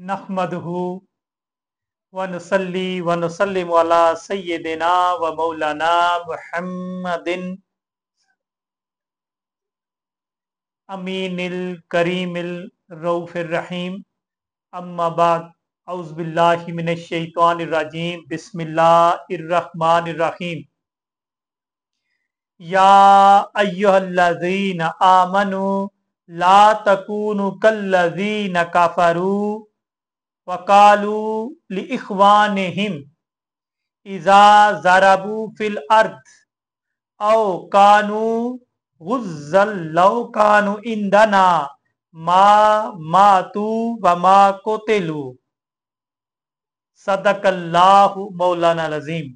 नहमदहु व नुसल्ली व नुसल्लिमु अला सय्यिदिना व मौलाना मुहम्मदिन अमीनिल करीमिल रऊफिर रहीम। अम्मा बाद, औज़ु बिल्लाहि मिनश शैतानिर रजीम, बिस्मिल्लाहिर रहमानिर रहीम। या अय्युहल्लज़ीना आमनू ला तकूनु कल्लज़ीना कफरू वकालू लिइख्वानिहिम इज़ा ज़रबू फिल अर्द औ कानू गुज़्ज़ल लौ कानू इंदना मा मातू व मा कुतिलू। सदकल्लाहु मौलाना अज़ीम।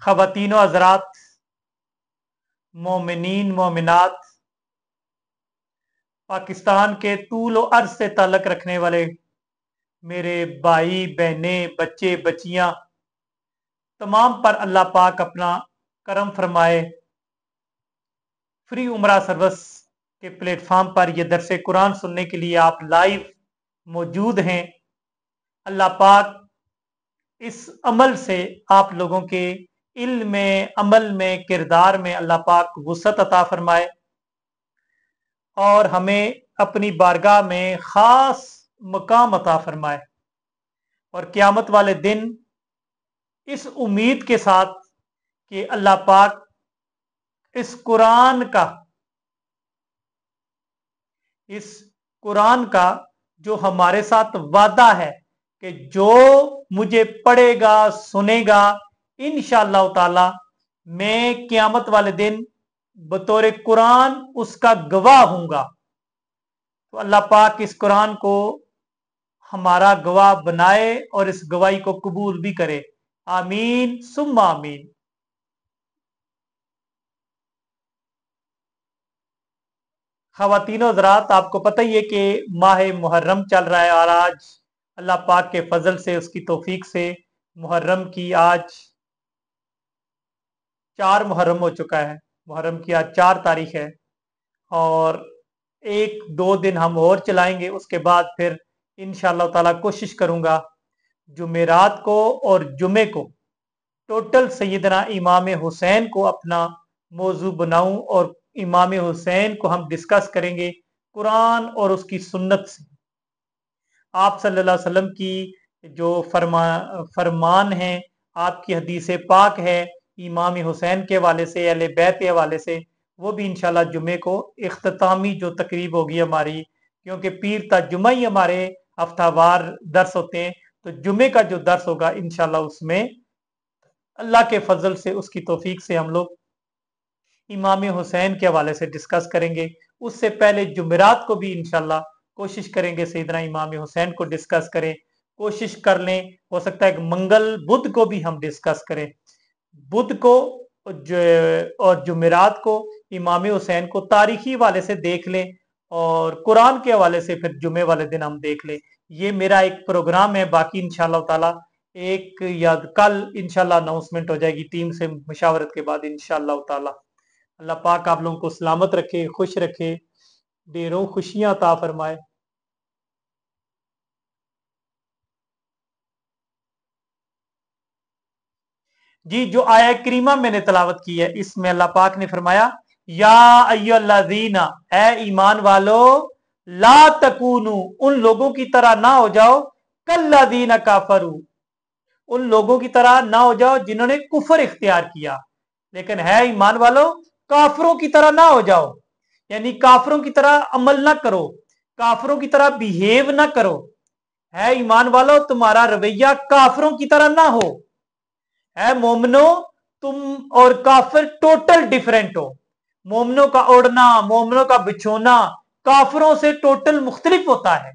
ख़वातीनो हज़रात, मोमिनीन मोमिनात, पाकिस्तान के तूल और अर्ज से ताल्लुक़ रखने वाले मेरे भाई बहने बच्चे बच्चियां तमाम पर अल्लाह पाक अपना करम फरमाए। फ्री उमरा सर्विस के प्लेटफॉर्म पर यह दरसे कुरान सुनने के लिए आप लाइव मौजूद हैं। अल्लाह पाक इस अमल से आप लोगों के इल्म में, अमल में, किरदार में अल्लाह पाक वुसअत अता फरमाए और हमें अपनी बारगाह में खास मकाम अता फरमाए। और क़यामत वाले दिन इस उम्मीद के साथ कि अल्लाह पाक इस कुरान का जो हमारे साथ वादा है कि जो मुझे पढ़ेगा सुनेगा इंशाअल्लाह ताला मैं क़यामत वाले दिन बतौर कुरान उसका गवाह हूंगा। तो अल्लाह पाक इस कुरान को हमारा गवाह बनाए और इस गवाही को कबूल भी करे। आमीन सुम्मा आमीन। ख़वातीनो हज़रात, आपको पता ही है कि माह मुहर्रम चल रहा है और आज अल्लाह पाक के फजल से, उसकी तौफीक से मुहर्रम की आज 4 मुहर्रम हो चुका है। मुहर्रम की आज 4 तारीख है और 1-2 दिन हम और चलाएंगे। उसके बाद फिर इंशाअल्लाह ताला कोशिश करूंगा जुमेरात को और जुमे को टोटल सैयदना इमाम हुसैन को अपना मौजू बनाऊं और इमाम हुसैन को हम डिस्कस करेंगे कुरान और उसकी सुन्नत से। आप सल्लल्लाहु अलैहि वसल्लम की जो फरमान है, आपकी हदीस पाक है इमाम हुसैन के हवाले से, अहले बैत के हवाले से, वो भी इंशाल्लाह जुमे को इख्तितामी जो तकरीब होगी हमारी, क्योंकि पीर ता जुमा ही हमारे हफ्तावार दर्स होते हैं, तो जुमे का जो दर्स होगा इंशाल्लाह उसमें अल्लाह के फजल से, उसकी तौफीक से हम लोग इमाम हुसैन के हवाले से डिस्कस करेंगे। उससे पहले जुमेरात को भी इंशाल्लाह कोशिश करेंगे सैयदना इमाम हुसैन को डिस्कस करें। कोशिश कर लें, हो सकता है मंगल बुध को भी हम डिस्कस करें। बुध को और जुमेरात को इमाम हुसैन को तारीखी हवाले से देख लें और कुरान के हवाले से फिर जुमे वाले दिन हम देख लें। ये मेरा एक प्रोग्राम है। बाकी इंशाल्लाह ताला एक या कल इंशाल्लाह अनाउंसमेंट हो जाएगी टीम से मशावरत के बाद इंशाल्लाह ताला। अल्लाह पाक आप लोगों को सलामत रखे, खुश रखे, ढेरों खुशियां अता फरमाए। जी, जो आया करीमा मैंने तलावत की है, इसमें अल्लाह पाक ने फरमाया या अय्युहल्लज़ीना, ए ईमान वालो, ला तकूनु, उन लोगों की तरह ना हो जाओ, कल्लज़ीना काफरू, उन लोगों की तरह ना हो जाओ जिन्होंने कुफर इख्तियार किया। लेकिन है ईमान वालो, काफरों की तरह ना हो जाओ, यानी काफरों की तरह अमल ना करो, काफरों की तरह बिहेव ना करो। है ईमान वालो, तुम्हारा रवैया काफरों की तरह ना हो। है मोमनो, तुम और काफिर टोटल डिफरेंट हो। मोमनों का ओढ़ना, मोमनों का बिछोना काफिरों से टोटल मुख्तलिफ होता है।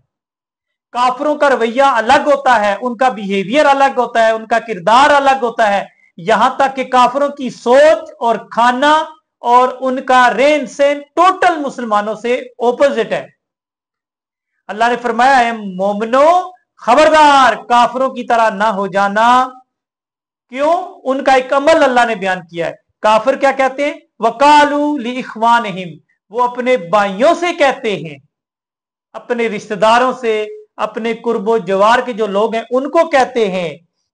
काफिरों का रवैया अलग होता है, उनका बिहेवियर अलग होता है, उनका किरदार अलग होता है। यहां तक कि काफिरों की सोच और खाना और उनका रेन सेन टोटल मुसलमानों से ओपोजिट है। अल्लाह ने फरमाया है मोमनो, खबरदार काफिरों की तरह ना हो जाना। क्यों? उनका एक अमल अल्लाह ने बयान किया है। काफिर क्या कहते हैं? वकालू ली इख्वानहिम, वो अपने भाइयों से कहते हैं अपने रिश्तेदारों से, अपने कुर्बो जवार के जो लोग हैं उनको कहते हैं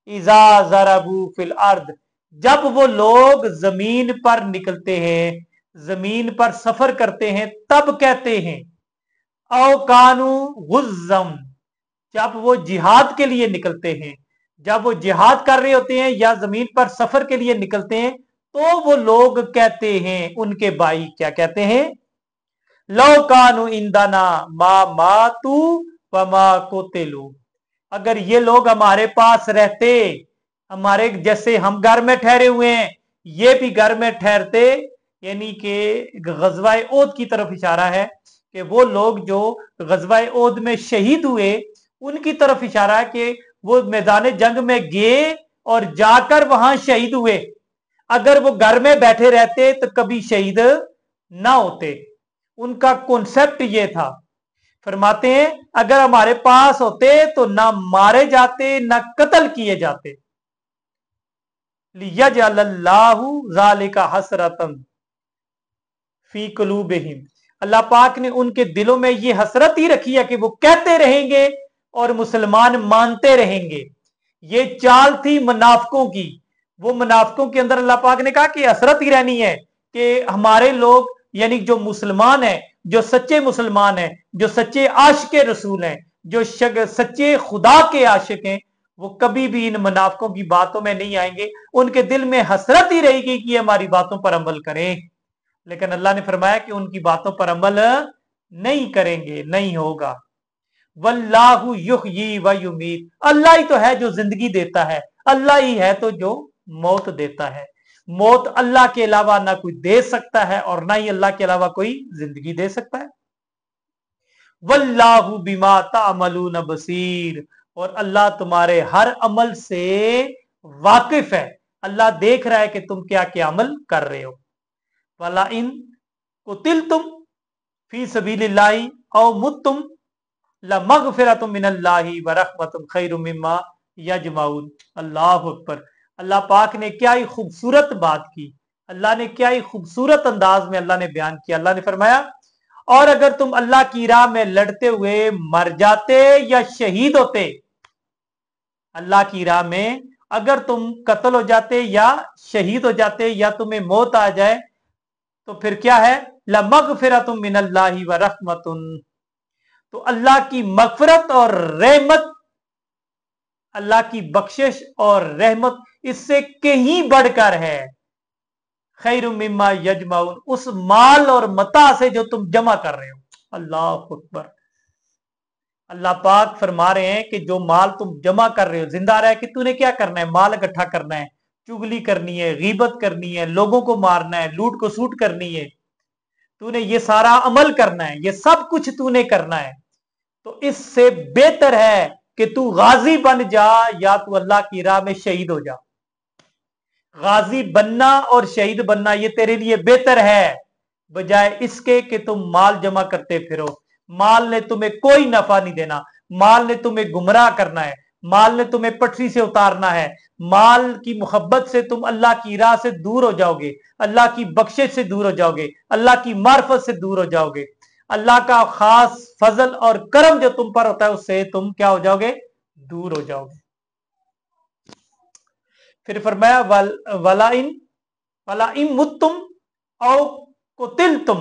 इजा ज़रबू फिल अर्द, जब वो लोग जमीन पर निकलते हैं, जमीन पर सफर करते हैं, तब कहते हैं औ कानू गुज़्ज़म, जब वो जिहाद के लिए निकलते हैं, जब वो जिहाद कर रहे होते हैं या जमीन पर सफर के लिए निकलते हैं, तो वो लोग कहते हैं, उनके भाई क्या कहते हैं, लो कानू इंदाना मा मातू व मा कोतेलू, अगर ये लोग हमारे पास रहते, हमारे जैसे हम घर में ठहरे हुए हैं, ये भी घर में ठहरते, यानी कि गजवाए ओद की तरफ इशारा है कि वो लोग जो गजवाए ओद में शहीद हुए उनकी तरफ इशारा है कि वो मैदान जंग में गए और जाकर वहां शहीद हुए, अगर वो घर में बैठे रहते तो कभी शहीद ना होते। उनका कॉन्सेप्ट ये था। फरमाते हैं अगर हमारे पास होते तो ना मारे जाते ना कत्ल किए जाते। लियजअल्लाहु ज़ालिका हसरतन फी कुलूबिहिम, अल्लाह पाक ने उनके दिलों में ये हसरत ही रखी है कि वो कहते रहेंगे और मुसलमान मानते रहेंगे। ये चाल थी मुनाफिकों की। वो मुनाफिकों के अंदर अल्लाह पाक ने कहा कि हसरत ही रहनी है कि हमारे लोग, यानी जो मुसलमान है, जो सच्चे मुसलमान है, जो सच्चे आशिक रसूल हैं, जो सच्चे खुदा के आशिक हैं, वो कभी भी इन मुनाफिकों की बातों में नहीं आएंगे। उनके दिल में हसरत ही रहेगी कि हमारी बातों पर अमल करें, लेकिन अल्लाह ने फरमाया कि उनकी बातों पर अमल नहीं करेंगे, नहीं होगा। वल्लाहु युहयी व युमीत, अल्लाह ही तो है जो जिंदगी देता है, अल्लाह ही है तो जो मौत देता है। मौत अल्लाह के अलावा ना कोई दे सकता है और ना ही अल्लाह के अलावा कोई जिंदगी दे सकता है। वल्लाहु बिमा तामलून बसीर, और अल्लाह तुम्हारे हर अमल से वाकिफ है। अल्लाह देख रहा है कि तुम क्या क्या अमल कर रहे हो। वला इन कुतिलतुम फी सबीलिल्लाहि औ मुत्तुम लमगफिरतुम मिनल्लाहि व रहमतुम खैरुम मिम्मा यजमाउन। अल्लाहु अकबर। अल्लाह पाक ने क्या ही खूबसूरत बात की, अल्लाह ने क्या ही खूबसूरत अंदाज में अल्लाह ने बयान किया। अल्लाह ने फरमाया और अगर तुम अल्लाह की राह में लड़ते हुए मर जाते या शहीद होते, अल्लाह की राह में अगर तुम कत्ल हो जाते या शहीद हो जाते या तुम्हें मौत आ जाए, तो फिर क्या है, लमगफिरतुम मिनल्लाहि व रहमतुन, तो अल्लाह की मगफिरत और रहमत, अल्लाह की बख्शिश और रहमत इससे कहीं बढ़कर है। खैरुम मिम्मा यजमाउन, उस माल और मता से जो तुम जमा कर रहे हो। अल्लाह अकबर। अल्लाह पाक फरमा रहे हैं कि जो माल तुम जमा कर रहे हो, जिंदा रह कि तूने क्या करना है, माल इकट्ठा करना है, चुगली करनी है, गीबत करनी है, लोगों को मारना है, लूट को सूट करनी है, तूने ये सारा अमल करना है, ये सब कुछ तूने करना है, तो इससे बेहतर है कि तू गाजी बन जा या तू अल्लाह की राह में शहीद हो जा। गाजी बनना और शहीद बनना ये तेरे लिए बेहतर है, बजाय इसके कि तुम माल जमा करते फिरो। माल ने तुम्हें कोई नफा नहीं देना, माल ने तुम्हें गुमराह करना है, माल ने तुम्हें पटरी से उतारना है। माल की मोहब्बत से तुम अल्लाह की राह से दूर हो जाओगे, अल्लाह की बख्शिश से दूर हो जाओगे, अल्लाह की मार्फत से दूर हो जाओगे। अल्लाह का खास फजल और करम जो तुम पर होता है उससे तुम क्या हो जाओगे, दूर हो जाओगे। फिर फरमाया वला इन मुत्तुम औ कुतिलतुम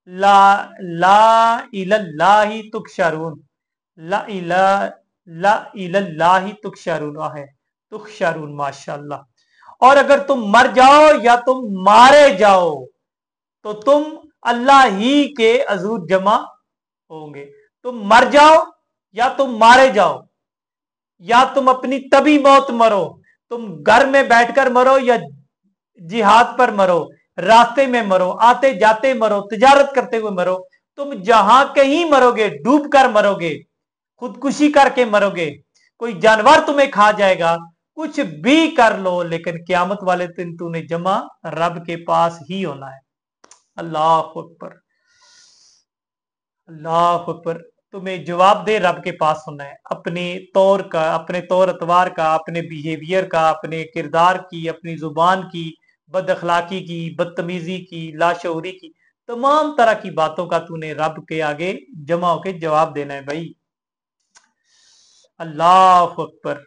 ला ला इलल्लाहि तुहशरून, ला इलल्लाहि तुहशरून है, तुहशरून, माशाअल्लाह। और अगर तुम मर जाओ या तुम मारे जाओ तो तुम अल्लाह ही के हजूर जमा होंगे। तुम मर जाओ या तुम मारे जाओ, या तुम अपनी तभी मौत मरो, तुम घर में बैठकर मरो या जिहाद पर मरो, रास्ते में मरो, आते जाते मरो, तिजारत करते हुए मरो, तुम जहां कहीं मरोगे, डूब कर मरोगे, खुदकुशी करके मरोगे, कोई जानवर तुम्हें खा जाएगा, कुछ भी कर लो, लेकिन क्यामत वाले दिन तूने जमा रब के पास ही होना है। अल्लाह अकबर, अल्लाह अकबर। तुम्हें जवाब दे रब के पास होना है, अपने तौर का, अपने तौर अतवार का, अपने बिहेवियर का, अपने किरदार की, अपनी जुबान की, बद अखलाकी की, बदतमीजी की, लाशऊरी की, तमाम तरह की बातों का तूने रब के आगे जमा होके जवाब देना है भाई। अल्लाह अकबर।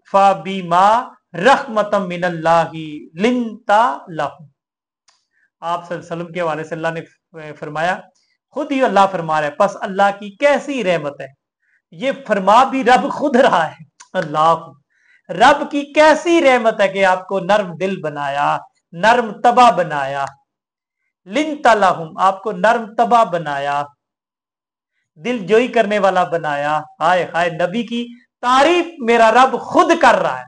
फाबीमा रहमतम मिनल्लाहि लिंता लहु। आप सल्लल्लाहु अलैहि वसल्लम के हवाले से अल्लाह ने फरमाया, खुद ही अल्लाह फरमा रहा है, बस अल्लाह की कैसी रहमत है। ये फरमा भी रब खुद रहा है। अल्लाह, रब की कैसी रहमत है कि आपको नर्म दिल बनाया, नर्म तबा बनाया। लिंता लहुम, आपको नर्म तबा बनाया, दिल जोई करने वाला बनाया। हाय हाय, नबी की तारीफ मेरा रब खुद कर रहा है।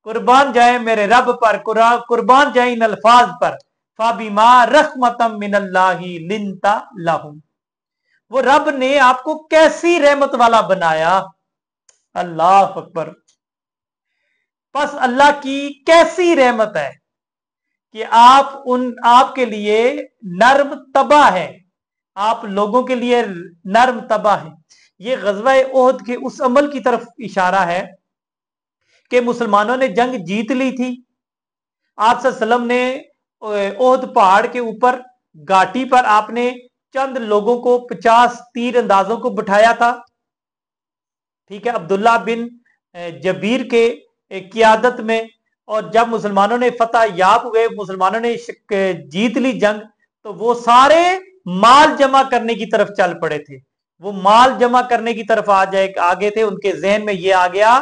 कुर्बान जाए मेरे रब पर, कुर्बान जाए इन अल्फाज पर। फाबिमा रहमतम मिनल्लाहि लिंता लहुम, वो रब ने आपको कैसी रहमत वाला बनाया। अल्लाह अकबर। बस अल्लाह की कैसी रहमत है कि आपके लिए नर्म तबा है, आप लोगों के लिए नर्म तबा है। ये ग़ज़वा ओहद के उस अमल की तरफ इशारा है कि मुसलमानों ने जंग जीत ली थी। आप सल्लल्लाहु अलैहि वसल्लम ने ओहद पहाड़ के ऊपर घाटी पर आपने चंद लोगों को 50 तीर अंदाजों को बिठाया था। ठीक है, अब्दुल्ला बिन जबीर के क़ियादत में। और जब मुसलमानों ने फतह याब हुए, मुसलमानों ने जीत ली जंग, तो वो सारे माल जमा करने की तरफ चल पड़े थे। वो माल जमा करने की तरफ आगे थे। उनके जहन में ये आ गया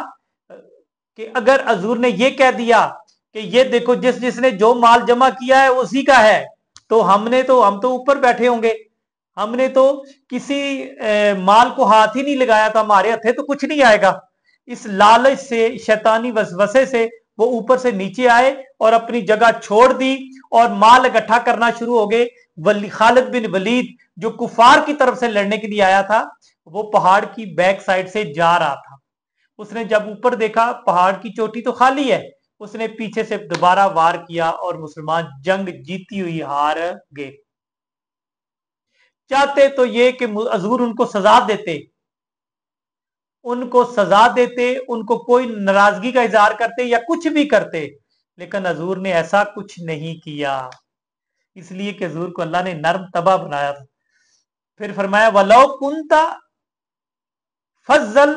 कि अगर हजूर ने ये कह दिया कि ये देखो जिसने जो माल जमा किया है उसी का है, तो हम तो ऊपर बैठे होंगे, हमने तो किसी माल को हाथ ही नहीं लगाया था, हमारे हथे तो कुछ नहीं आएगा। इस लालच से, शैतानी वसवसे से वो ऊपर से नीचे आए और अपनी जगह छोड़ दी और माल इकट्ठा करना शुरू हो गए। खालिद बिन वलीद जो कुफार की तरफ से लड़ने के लिए आया था, वो पहाड़ की बैक साइड से जा रहा था। उसने जब ऊपर देखा पहाड़ की चोटी तो खाली है, उसने पीछे से दोबारा वार किया और मुसलमान जंग जीती हुई हार गए। चाहते तो ये कि हजूर उनको सजा देते, उनको कोई नाराजगी का इजहार करते या कुछ भी करते, लेकिन हजूर ने ऐसा कुछ नहीं किया, इसलिए कि हजूर को अल्लाह ने नर्म तबा बनाया था। फिर फरमाया, वलो कुंता फज्जल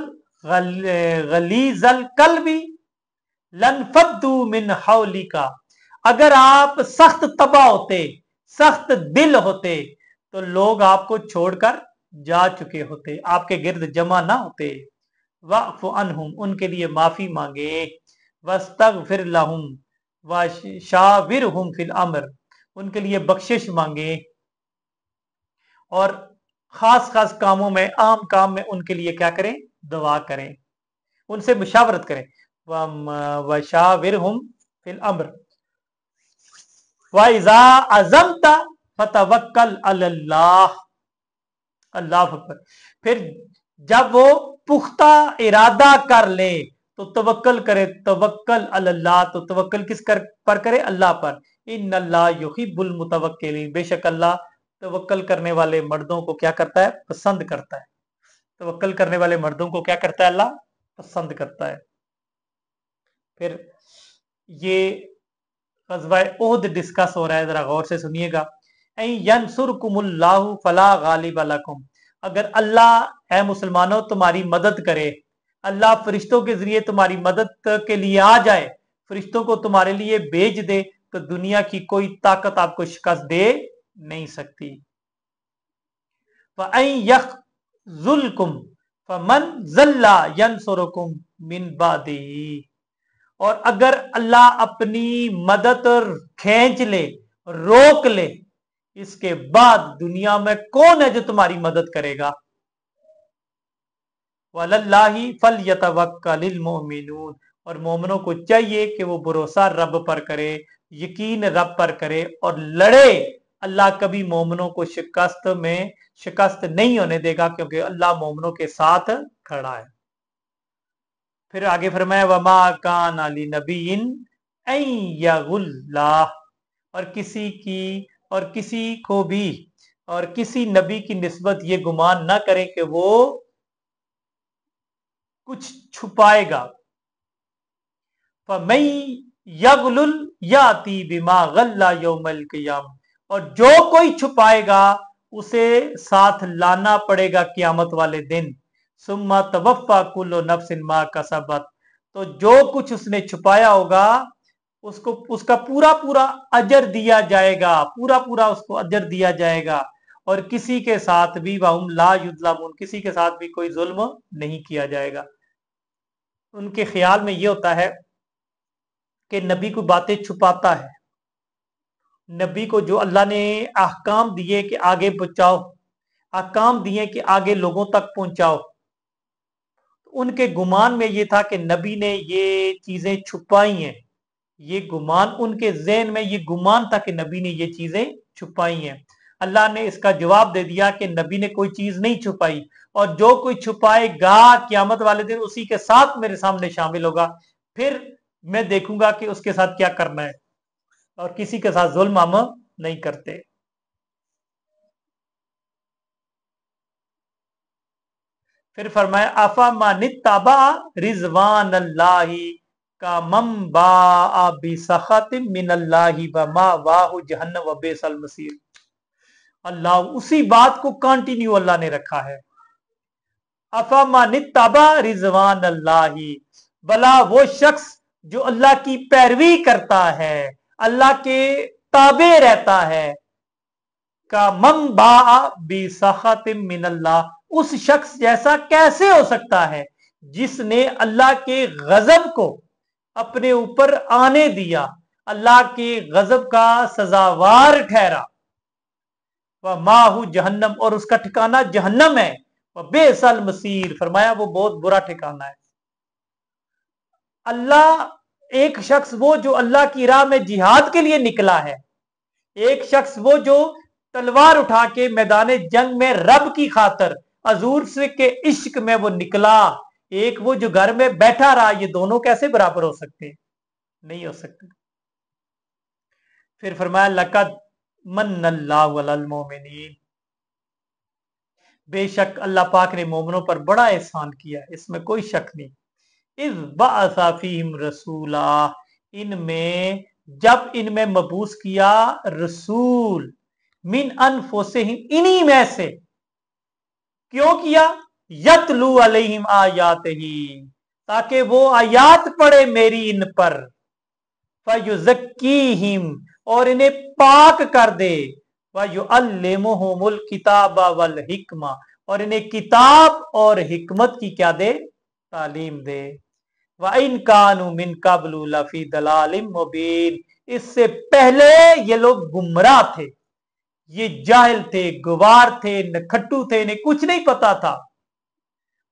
गलीजल कल्बी लनफद्दू मिन हौलिका, अगर आप सख्त तबा होते, सख्त दिल होते, तो लोग आपको छोड़कर जा चुके होते, आपके गिर्द जमा ना होते। वअफ़ु अन्हुम, उनके लिए माफी मांगे। वस्तगफिर लहुम वशाविरहुम फिल अम्र, उनके लिए बख्शिश मांगे और खास खास कामों में, आम काम में उनके लिए क्या करें, दुआ करें, उनसे मुशावरत करें। वशाविरहुम फिल अम्र वइज़ा अज़मता फतवक्कल अलल्लाह। अल्लाह अकबर। फिर जब वो पुख्ता इरादा कर ले तो तवक्कल करे, तवक्कल अल्लाह, तो तवक्कल पर करे, अल्लाह पर। इन्नल्लाह युहिब्बुल मुतवक्किलीन, बेशक अल्लाह तवक्कल करने वाले मर्दों को क्या करता है, पसंद करता है। तवक्कल करने वाले मर्दों को क्या करता है, अल्लाह पसंद करता है। फिर ये ग़ज़वा ओहद डिस्कस हो रहा है, जरा गौर से सुनिएगा। यंसुरकुमुल्लाहु फला गालिब लकुम, अगर अल्लाह है मुसलमानों तुम्हारी मदद करे, अल्लाह फरिश्तों के जरिए तुम्हारी मदद के लिए आ जाए, फरिश्तों को तुम्हारे लिए भेज दे, तो दुनिया की कोई ताकत आपको शिकस्त दे नहीं सकती। यखजुलकुम फमन ज़ल्ला यंसुरकुम मिन बादिही, और अगर अल्लाह अपनी मदद खींच ले, रोक ले, इसके बाद दुनिया में कौन है जो तुम्हारी मदद करेगा। वलल्लाहि फलयतवक्कलिल मोमिनून, और मोमिनों को चाहिए कि वो भरोसा रब पर करे, यकीन रब पर करे और लड़े। अल्लाह कभी मोमिनों को शिकस्त नहीं होने देगा, क्योंकि अल्लाह मोमिनों के साथ खड़ा है। फिर आगे फरमाया, वमा कान अली नबीन ऐ यगुल्लाह, और किसी को भी और किसी नबी की निस्बत ये गुमान ना करें कि वो कुछ छुपाएगा। फमई यगलुल याती बिमा गल्ला यौमल क़ियाम, और जो कोई छुपाएगा उसे साथ लाना पड़ेगा क़यामत वाले दिन। सुम्मा तवफ़्फ़ा कुल्लु नफ्सिन मा कसबत, तो जो कुछ उसने छुपाया होगा उसको उसका पूरा पूरा अजर दिया जाएगा, पूरा पूरा उसको अजर दिया जाएगा, और किसी के साथ भी वहुम ला युज़लमून, किसी के साथ भी कोई जुल्म नहीं किया जाएगा। उनके ख्याल में ये होता है कि नबी को बातें छुपाता है, नबी को जो अल्लाह ने अहकाम दिए कि आगे पहुंचाओ, अहकाम दिए कि आगे लोगों तक पहुंचाओ, उनके गुमान में ये था कि नबी ने ये चीजें छुपाई हैं। ये गुमान उनके ज़हन में, ये गुमान था कि नबी ने ये चीजें छुपाई हैं। अल्लाह ने इसका जवाब दे दिया कि नबी ने कोई चीज नहीं छुपाई, और जो कोई छुपाएगा क़यामत वाले दिन उसी के साथ मेरे सामने शामिल होगा, फिर मैं देखूंगा कि उसके साथ क्या करना है, और किसी के साथ जुल्म हम नहीं करते। फिर फरमाया आफा मानित्ताबा रिजवान अल्लाही का मम्बा बिसखतिम मिनल्लाहि व मा वाहु जहन्नम व बेसल मसीर। अल्लाह उसी बात को कंटिन्यू अल्लाह ने रखा है। अफा मानित्ताबा रिजवान अल्लाही, भला वो शख्स जो अल्लाह की पैरवी करता है, अल्लाह के ताबे रहता है, का मम्बा बिसखतिम मिनल्लाह, उस शख्स जैसा कैसे हो सकता है जिसने अल्लाह के गजब को अपने ऊपर आने दिया, अल्लाह के गजब का सजावार ठहरा। वह माहू जहन्नम, और उसका ठिकाना जहन्नम है। वह बेसल मसीर, फरमाया वो बहुत बुरा ठिकाना है। अल्लाह एक शख्स वो जो अल्लाह की राह में जिहाद के लिए निकला है, एक शख्स वो जो तलवार उठा के मैदान जंग में रब की खातर हजूर से के इश्क में वो निकला, एक वो जो घर में बैठा रहा, ये दोनों कैसे बराबर हो सकते? नहीं हो सकते। फिर फरमाया लक़द मन्नल्लाहु अलल मोमिनीन, बेशक अल्लाह पाक ने मोमिनों पर बड़ा एहसान किया, इसमें कोई शक नहीं। इज़ बअसा फीहिम रसूला, इनमें जब इनमें मबूस किया रसूल, मिन अनफुसिहिम, इन्हीं में से। क्यों किया? यतलू अलैहिम आयातिही, ताकि वो आयात पढ़े मेरी इन पर, फयुज़क्कीहिम, और इन्हें पाक कर दे, वयुअल्लिमुहुमुल किताबा वल हिकमा, और इन्हें किताब और हिकमत की क्या दे? तालीम दे। व इन कानू मिन कब्लु लफी दलालिम मुबीन, इससे पहले ये लोग गुमराह थे, ये जाहिल थे, गुवार थे, नखट्टू थे, इन्हें कुछ नहीं पता था।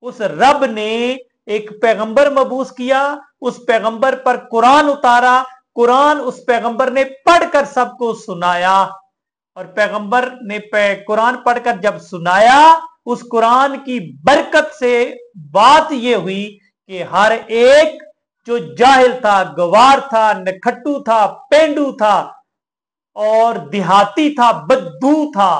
उस रब ने एक पैगंबर मबूस किया, उस पैगंबर पर कुरान उतारा, कुरान उस पैगंबर ने पढ़कर सबको सुनाया, और पैगंबर ने कुरान पढ़कर जब सुनाया, उस कुरान की बरकत से बात यह हुई कि हर एक जो जाहिल था, गवार था, नखट्टू था, पेंडू था और देहाती था, बद्दू था,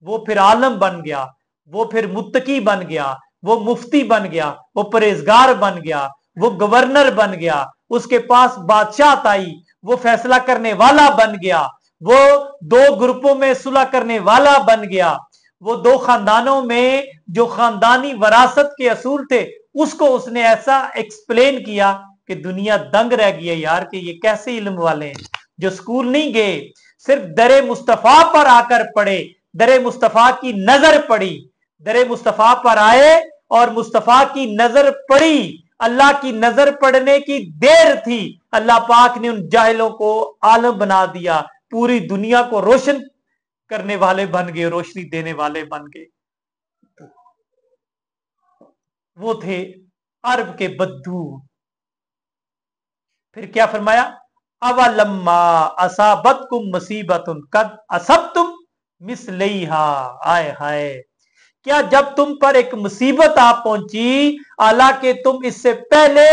वो फिर आलम बन गया, वो फिर मुत्तकी बन गया, वो मुफ्ती बन गया, वो परहेजगार बन गया, वो गवर्नर बन गया, उसके पास बादशाहत आई, वो फैसला करने वाला बन गया, वो दो ग्रुपों में सुलह करने वाला बन गया, वो दो खानदानों में जो खानदानी वरासत के असूल थे उसको उसने ऐसा एक्सप्लेन किया कि दुनिया दंग रह गई है यार कि ये कैसे इल्म वाले हैं, जो स्कूल नहीं गए, सिर्फ दरे मुस्तफा पर आकर पढ़े, दरे मुस्तफा की नजर पड़ी, दरे मुस्तफा पर आए और मुस्तफा की नजर पड़ी, अल्लाह की नजर पड़ने की देर थी, अल्लाह पाक ने उन जाहिलों को आलम बना दिया, पूरी दुनिया को रोशन करने वाले बन गए, रोशनी देने वाले बन गए। वो थे अरब के बद्दू। फिर क्या फरमाया? अवलम्मा असाबतकुम मुसीबतुन कद असबतुम मिसलैहा, आय हाय, क्या जब तुम पर एक मुसीबत आ पहुंची, हालांकि तुम इससे पहले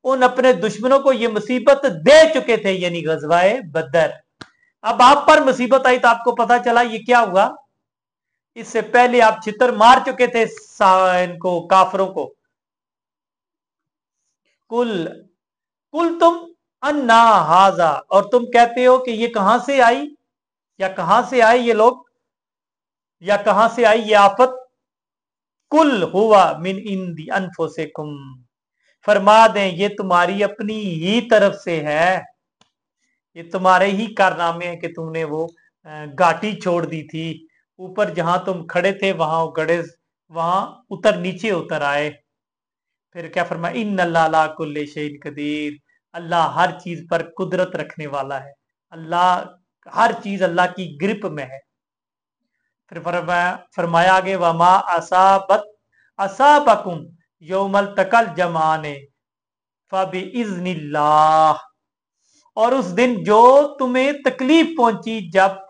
उन अपने दुश्मनों को यह मुसीबत दे चुके थे, यानी गजवाए बदर, अब आप पर मुसीबत आई तो आपको पता चला ये क्या हुआ, इससे पहले आप छितर मार चुके थे इनको काफरों को। कुल कुल तुम अन्ना हाजा, और तुम कहते हो कि ये कहां से आई, या कहां से आए ये लोग, या कहां से आई ये आफत। कुल हुआ मिन इंदी अनफुसिकुम, फरमा दें ये तुम्हारी अपनी ही तरफ से है, ये तुम्हारे ही कारनामे हैं कि तुमने वो घाटी छोड़ दी थी, ऊपर जहां तुम खड़े थे वहां गड़े, वहां उतर नीचे उतर आए। फिर क्या फरमाया, इन अल्लाह कुल्ले शैइन कदीर, अल्लाह हर चीज पर कुदरत रखने वाला है, अल्लाह हर चीज अल्लाह की ग्रिप में है। फिर फरमाया आगे, वमा असाबत असाबकुम यौमल तकल जमाने फबि इज़्निल्लाह, और उस दिन जो तुम्हें तकलीफ पहुंची जब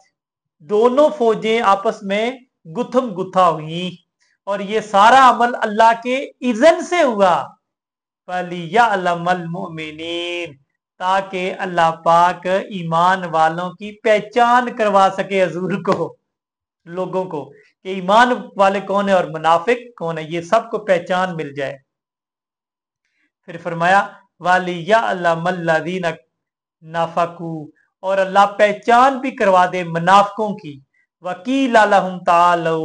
दोनों फौजें आपस में गुथम गुथा हुई, और ये सारा अमल अल्लाह के इज़न से हुआ। फलियअलमल मुमिनीन, ताकि अल्लाह पाक ईमान वालों की पहचान करवा सके हजूर को, लोगों को, कि ईमान वाले कौन है और मुनाफिक कौन है, ये सबको पहचान मिल जाए। फिर फरमाया वालियअलमल्लज़ीना नाफकू, और अल्लाह पहचान भी करवा दे मुनाफिकों की। वकील लहुम तालो,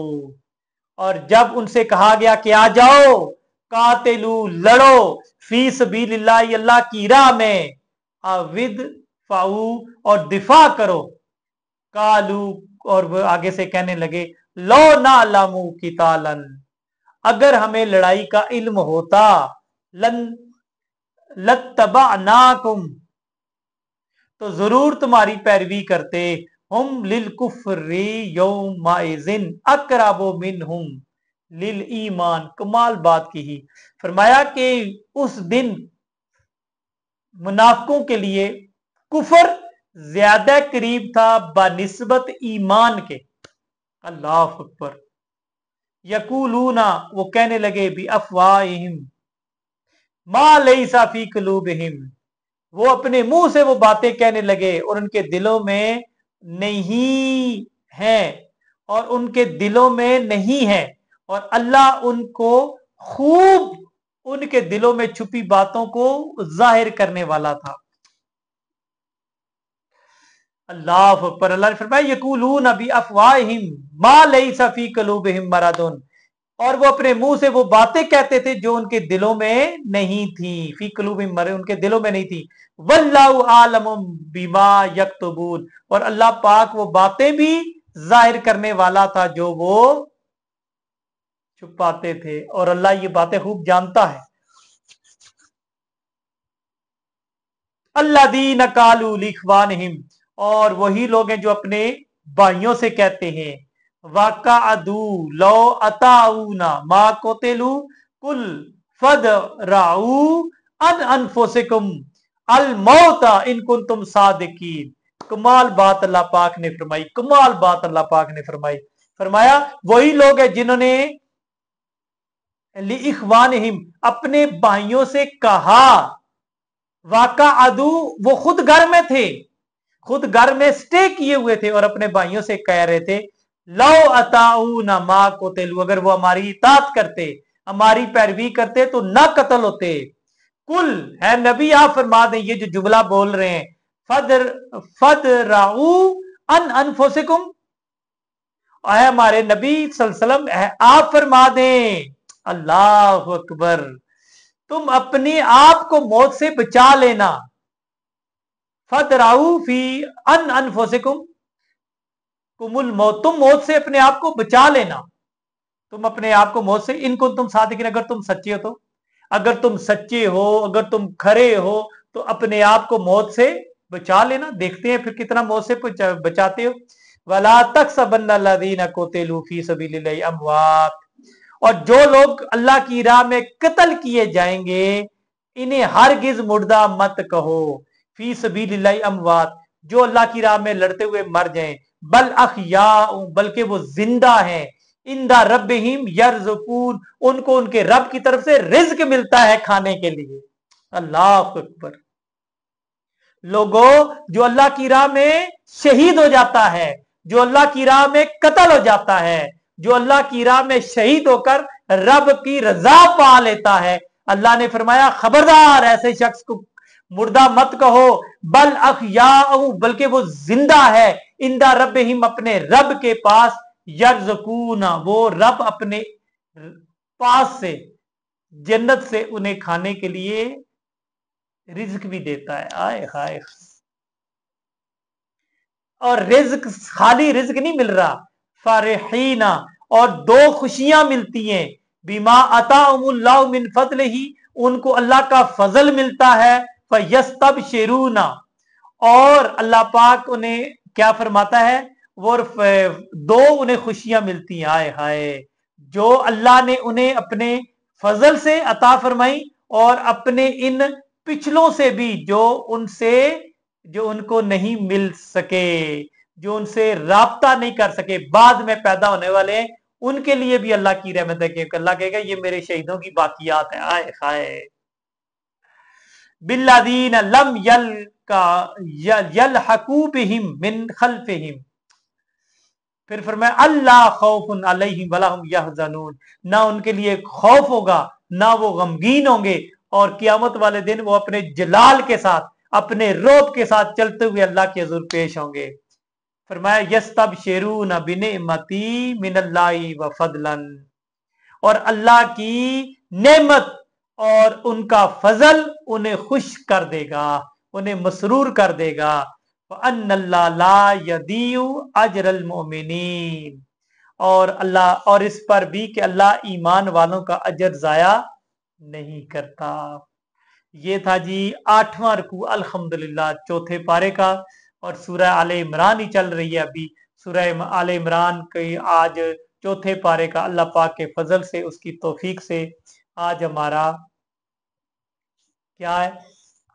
और जब उनसे कहा गया कि आ जाओ, कातिलू लड़ो, फी सबीलिल्लाह अल्लाह की राह में, अविद फाऊ और दिफा करो, कालू, और वो आगे से कहने लगे, लो ना लामू कितालन, अगर हमें लड़ाई का इल्म होता, लन लत्तबानाकुम, तो जरूर तुम्हारी पैरवी करते, हम लिल कुफ्री यौमाइज़िन अक़रबु मिनहुम लिल ईमान, कमाल बात की ही। फरमाया कि उस दिन मुनाफिकों के लिए कुफर ज्यादा करीब था बनिस्बत ईमान के। अल्लाह अकबर। यकूलूना, वो कहने लगे, भी अफवाहिम मा लैसा फी कुलूबिहिम, वो अपने मुंह से वो बातें कहने लगे और उनके दिलों में नहीं है, और उनके दिलों में नहीं है, और अल्लाह उनको खूब उनके दिलों में छुपी बातों को जाहिर करने वाला था। अल्लाह अकबर। अल्लाह ने फरमाया यकूलून भी अफवाहिम मा लैसा फी कुलूबिहिम मरदुन, और वो अपने मुंह से वो बातें कहते थे जो उनके दिलों में नहीं थी, फी कुलूबिहिम मरद, उनके दिलों में नहीं थी। वल्लाहु आलमु बिमा यक्तुबून, और अल्लाह पाक वो बातें भी जाहिर करने वाला था जो वो छुपाते थे, और अल्लाह ये बातें खूब जानता है। अल्लादीन कालू लिखवानहिम, और वही लोग हैं जो अपने भाइयों से कहते हैं, वाका अदू लो अताऊना मा कोतेलू कुल फद राऊ अन अनफुसिकुम अल मौता इन कुंतुम सादिकीन। कमाल बात अल्लाह पाक ने फरमाई, कमाल बात अल्लाह पाक ने फरमाई। फरमाया वही लोग हैं जिन्होंने लिखवानहिम, अपने भाइयों से कहा, वाका अदू, वो खुद घर में थे, खुद घर में स्टे किए हुए थे, और अपने भाइयों से कह रहे थे, लो अताऊना मा कोतेलू, अगर वो हमारी इताअत करते, हमारी पैरवी करते तो ना कत्ल होते। कुल है नबी, आप फरमा दें, ये जो जुमला बोल रहे हैं, फद राऊ अन अनफुसिकुम, है हमारे नबी सल्लल्लाहु अलैहि वसल्लम, आप फरमा दें, अल्लाह अकबर, तुम अपने आप को मौत से बचा लेना। फदराऊ फी अन अनफुसिकुम कुमुल मौत, तुम मौत से अपने आप को बचा लेना, तुम अपने आप को मौत से, इनको तुम सादिकीन, अगर तुम सच्चे हो तो, अगर तुम सच्चे हो, अगर तुम खरे हो, तो अपने आप को मौत से बचा लेना। देखते हैं फिर कितना मौत से बचाते हो। वला तहसबन्नल्लज़ीना कुतिलू फी सबीलिल्लाहि अमवात, और जो लोग अल्लाह की राह में कत्ल किए जाएंगे, इन्हें हरगिज मुर्दा मत कहो, फी सबीलिल्लाहि अमवात, जो अल्लाह की राह में लड़ते हुए मर जाएं, बल अखया, बल्कि वो जिंदा हैं, इंदा रब्बिहिम यरज़ुकून, उनको उनके रब की तरफ से रिज्क मिलता है खाने के लिए। अल्लाह अकबर। लोगों, जो अल्लाह की राह में शहीद हो जाता है, जो अल्लाह की राह में कत्ल हो जाता है, जो अल्लाह की राह में शहीद होकर रब की रजा पा लेता है, अल्लाह ने फरमाया खबरदार ऐसे शख्स को मुर्दा मत कहो, बल अहयाउ, बल्कि वो जिंदा है, इंदा रब्बिहिम, अपने रब के पास, यरज़कूना, वो रब अपने पास से, जन्नत से उन्हें खाने के लिए रिज्क भी देता है। आए हाय। और रिज्क, खाली रिज्क नहीं मिल रहा, फरहीना, और दो खुशियां मिलती हैं, बिमा अताउमुल्लाहु मिन फज़लिही, उनको अल्लाह का फजल मिलता है, फयस्तबशिरूना, और अल्लाह पाक उन्हें क्या फरमाता है, वो दो उन्हें खुशियां मिलती हैं। आए हाय, जो अल्लाह ने उन्हें अपने फजल से अता फरमाई, और अपने इन पिछलों से भी जो उनसे, जो उनको नहीं मिल सके, जो उनसे राब्ता नहीं कर सके, बाद में पैदा होने वाले हैं, उनके लिए भी अल्लाह की रहमत है कि अल्लाह कहेगा ये मेरे शहीदों की बाकियात है। आए हाय। बिल्लादीन लम यल का यलहकू बिहिम मिन खल्फिहिम, फिर फरमाया अल्लाह खौफुन अलैहिम वला हुम यहज़नून, ना उनके लिए खौफ होगा, ना वो गमगीन होंगे, और कियामत वाले दिन वो अपने जलाल के साथ, अपने रोब के साथ चलते हुए अल्लाह के हुज़ूर पेश होंगे। फरमाया यस्तबशिरून बिनिअमती मिनल्लाहि व फदलन, और अल्लाह की नेमत और उनका फजल उन्हें खुश कर देगा, उन्हें मसरूर कर देगा। अन्नल्लाह ला यदीउ अजरल मोमिनीन, और अल्लाह, और इस पर भी कि अल्लाह ईमान वालों का अजर जाया नहीं करता। ये था जी 8वां रुकू अल्हम्दुलिल्लाह चौथे पारे का, और सूरह आले इमरान ही चल रही है अभी। सूरह आले इमरान की आज चौथे पारे का अल्लाह पाक के फजल से, उसकी तौफीक से आज हमारा क्या है,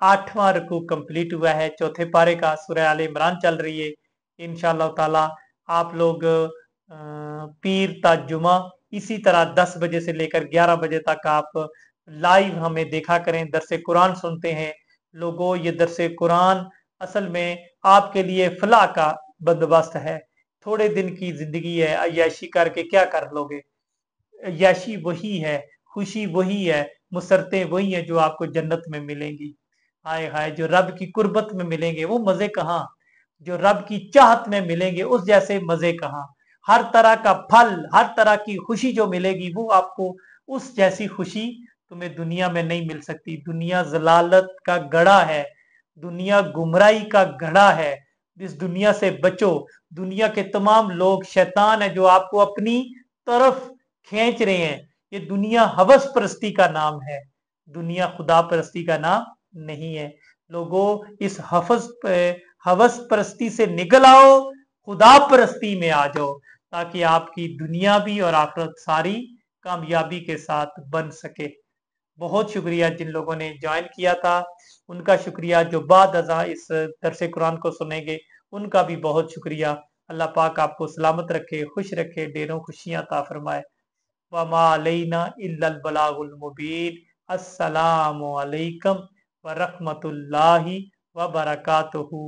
8वां रुकू कंप्लीट हुआ है चौथे पारे का। सूरह आले इमरान चल रही है। इंशाअल्लाह ताला आप लोग पीर ता जुमा इसी तरह 10 बजे से लेकर 11 बजे तक आप लाइव हमें देखा करें, दरसे कुरान सुनते हैं लोगों। ये दरसे कुरान असल में आपके लिए फलाह का बंदोबस्त है। थोड़े दिन की जिंदगी है, अय्याशी करके क्या कर लोगे? अय्याशी वही है, खुशी वही है, मुसरतें वही है जो आपको जन्नत में मिलेंगी। हाय हाय, जो रब की कुर्बत में मिलेंगे वो मजे कहाँ, जो रब की चाहत में मिलेंगे उस जैसे मजे कहाँ। हर तरह का फल, हर तरह की खुशी जो मिलेगी वो आपको उस जैसी खुशी तुम्हें दुनिया में नहीं मिल सकती। दुनिया जलालत का गड़ा है, दुनिया गुमराही का गड़ा है। इस दुनिया से बचो। दुनिया के तमाम लोग शैतान है जो आपको अपनी तरफ खींच रहे हैं। ये दुनिया हवस परस्ती का नाम है, दुनिया खुदा परस्ती का नाम नहीं है। लोगों, इस हवस परस्ती से निकल आओ, खुदा परस्ती में आ जाओ, ताकि आपकी दुनिया भी और आखिरत सारी कामयाबी के साथ बन सके। बहुत शुक्रिया जिन लोगों ने ज्वाइन किया था, उनका शुक्रिया। जो बाद अज़ा इस दरसे कुरान को सुनेंगे उनका भी बहुत शुक्रिया। अल्लाह पाक आपको सलामत रखे, खुश रखे, ढेरों खुशियां अता फरमाए। वमा अलैना इल्लल बलागुल मुबीन। अस्सलामु अलैकुम व रहमतुल्लाहि व बरकातुहू।